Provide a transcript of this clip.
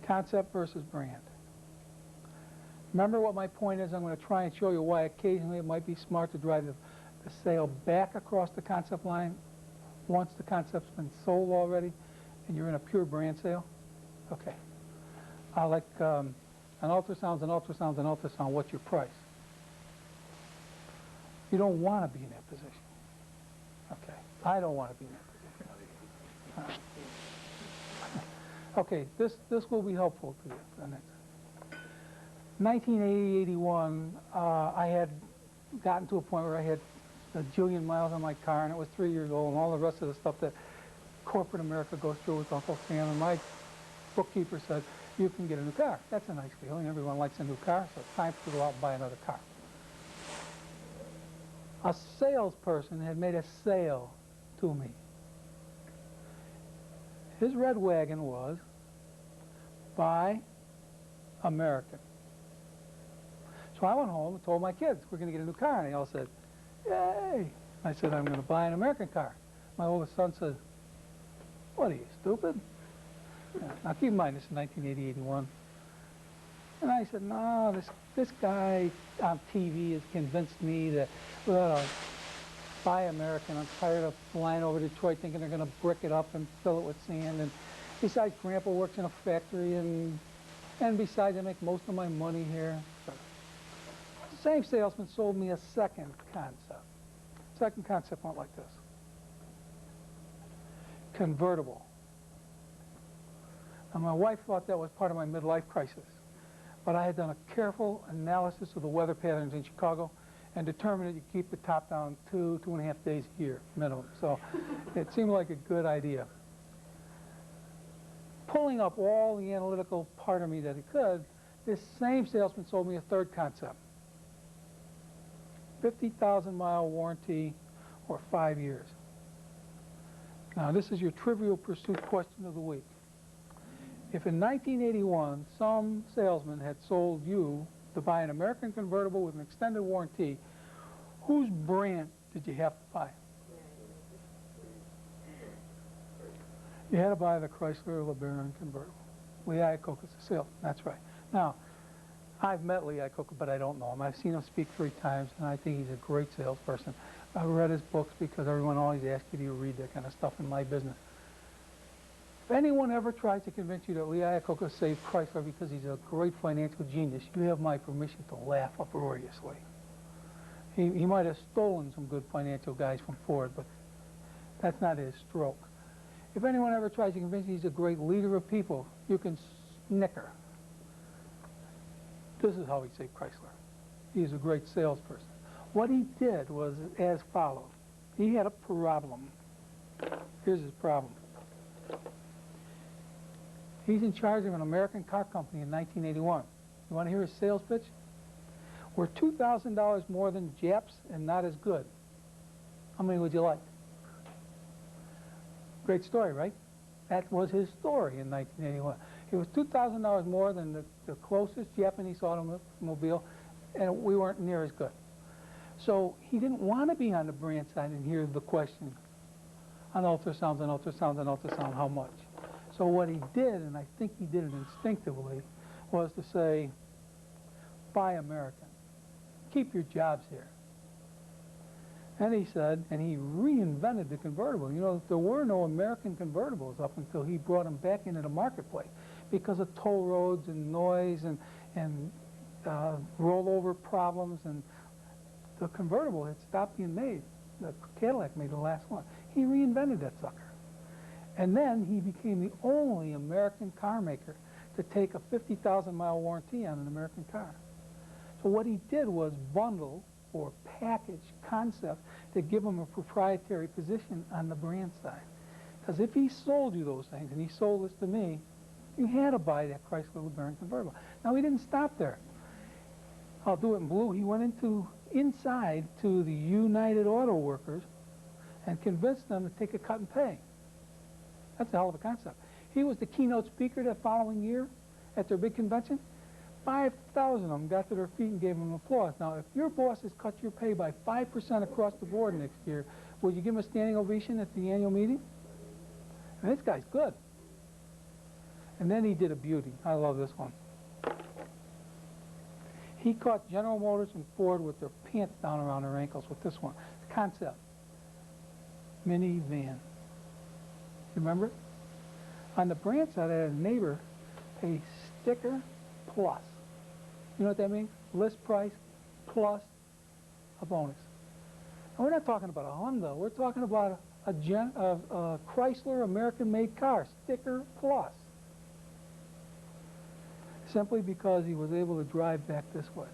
Concept versus brand. Remember what my point is. I'm going to try and show you why occasionally it might be smart to drive the sale back across the concept line once the concept's been sold already and you're in a pure brand sale. Okay. Like an ultrasound's an ultrasound's an ultrasound. What's your price? You don't want to be in that position. Okay. I don't want to be in that position. Okay. This will be helpful to you. 1980-81, I had gotten to a point where I had a jillion miles on my car, and it was 3 years old, and all the rest of the stuff that corporate America goes through with Uncle Sam. And my bookkeeper said, you can get a new car. That's a nice feeling. Everyone likes a new car, so it's time to go out and buy another car. A salesperson had made a sale to me. His red wagon was, buy American. So I went home and told my kids, we're going to get a new car. And they all said, yay. I said, I'm going to buy an American car. My oldest son said, what are you, stupid? Yeah. Now keep in mind, this is 1980-81. And I said, no, this guy on TV has convinced me that we ought to buy American. I'm tired of flying over Detroit thinking they're going to brick it up and fill it with sand. And besides, Grandpa works in a factory, and besides, I make most of my money here. The same salesman sold me a second concept. Second concept went like this. Convertible. Now, my wife thought that was part of my midlife crisis, but I had done a careful analysis of the weather patterns in Chicago and determined that you keep the top down 2.5 days a year minimum. So it seemed like a good idea. Pulling up all the analytical part of me that it could, this same salesman sold me a third concept. 50,000-mile warranty or 5 years. Now, this is your Trivial Pursuit question of the week. If in 1981 some salesman had sold you to buy an American convertible with an extended warranty, whose brand did you have to buy? You had to buy the Chrysler LeBaron convertible. Lee Iacocca's a salesman, that's right. Now, I've met Lee Iacocca, but I don't know him. I've seen him speak 3 times, and I think he's a great salesperson. I've read his books because everyone always asks you, do you read that kind of stuff in my business? If anyone ever tries to convince you that Lee Iacocca saved Chrysler because he's a great financial genius, you have my permission to laugh uproariously. He might have stolen some good financial guys from Ford, but that's not his stroke. If anyone ever tries to convince you he's a great leader of people, you can snicker. This is how he saved Chrysler. He's a great salesperson. What he did was as follows. He had a problem. Here's his problem. He's in charge of an American car company in 1981. You want to hear his sales pitch? We're $2,000 more than Japs and not as good. How many would you like? Great story, right? That was his story in 1981. It was $2,000 more than the closest Japanese automobile, and we weren't near as good. So he didn't want to be on the brand side and hear the question, on ultrasounds and ultrasounds and ultrasound, how much? So what he did, and I think he did it instinctively, was to say, buy American. Keep your jobs here. And he said, and he reinvented the convertible. You know, there were no American convertibles up until he brought them back into the marketplace because of toll roads and noise and rollover problems, and the convertible had stopped being made. The Cadillac made the last one. He reinvented that sucker. And then he became the only American car maker to take a 50,000-mile warranty on an American car. So what he did was bundle or package concepts to give him a proprietary position on the brand side. Because if he sold you those things, and he sold this to me, you had to buy that Chrysler LeBaron convertible. Now, he didn't stop there. I'll do it in blue. He went inside to the United Auto Workers and convinced them to take a cut and pay. That's a hell of a concept. He was the keynote speaker that following year at their big convention. 5,000 of them got to their feet and gave him applause. Now, if your boss has cut your pay by 5% across the board next year, would you give him a standing ovation at the annual meeting? And this guy's good. And then he did a beauty. I love this one. He caught General Motors and Ford with their pants down around their ankles with this one. Concept. Minivan. You remember it? On the branch side, I had a neighbor pay sticker plus. You know what that means? List price plus a bonus. And we're not talking about a Honda. We're talking about a Chrysler American-made car, sticker plus. Simply because he was able to drive back this way.